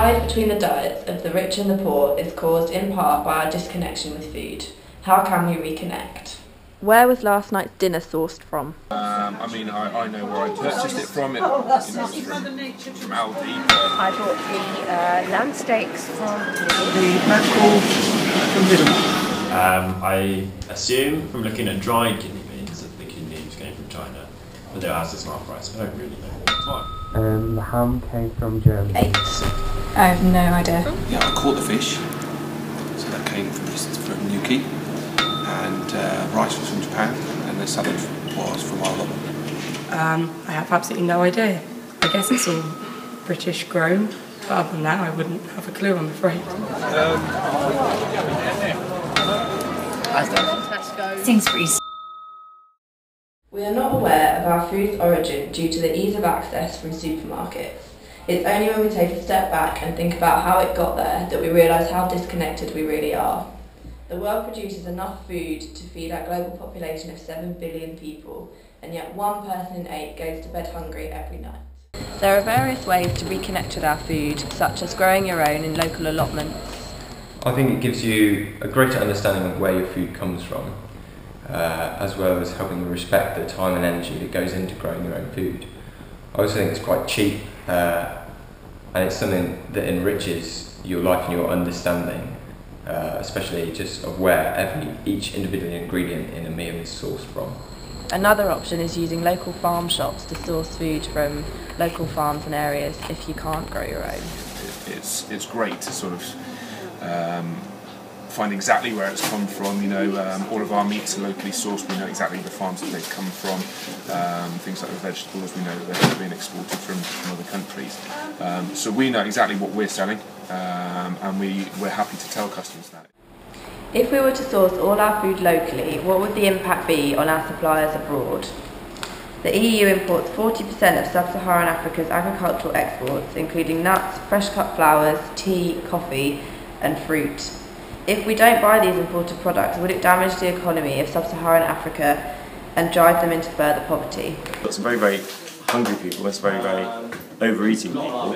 divide between the diets of the rich and the poor is caused in part by our disconnection with food. How can we reconnect? Where was last night's dinner sourced from? I know where I purchased it from. It was from Aldi. I bought the lamb steaks from the mackerel from Lidl. I assume from looking at dried kidney beans that the kidneys came from China, but they're as a smart price. I don't really know. The ham came from Germany. 8. I have no idea. Yeah, I caught the fish, so that came from Yuki, and rice was from Japan, and the salad was from Ireland. I have absolutely no idea. I guess it's all British grown, but other than that I wouldn't have a clue, I'm afraid. Sainsbury's. We are not aware of our food's origin due to the ease of access from supermarkets. It's only when we take a step back and think about how it got there that we realise how disconnected we really are. The world produces enough food to feed our global population of 7 billion people, and yet 1 person in 8 goes to bed hungry every night. There are various ways to reconnect with our food, such as growing your own in local allotments. I think it gives you a greater understanding of where your food comes from, as well as helping you respect the time and energy that goes into growing your own food. I also think it's quite cheap, and it's something that enriches your life and your understanding, especially just of where each individual ingredient in a meal is sourced from. Another option is using local farm shops to source food from local farms and areas if you can't grow your own. It's great to sort of find exactly where it's come from. All of our meats are locally sourced. We know exactly the farms that they've come from. Things like the vegetables, we know that they're being exported from other countries. So we know exactly what we're selling, and we're happy to tell customers that. If we were to source all our food locally, what would the impact be on our suppliers abroad? The EU imports 40% of sub-Saharan Africa's agricultural exports, including nuts, fresh cut flowers, tea, coffee and fruit. If we don't buy these imported products, would it damage the economy of sub-Saharan Africa and drive them into further poverty? Got some very, very hungry people, there's very, very overeating people.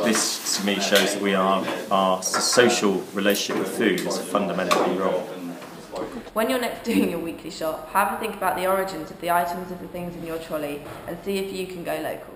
This to me shows that our social relationship with food is fundamentally wrong. When you're next doing your weekly shop, have a think about the origins of the items of the things in your trolley and see if you can go local.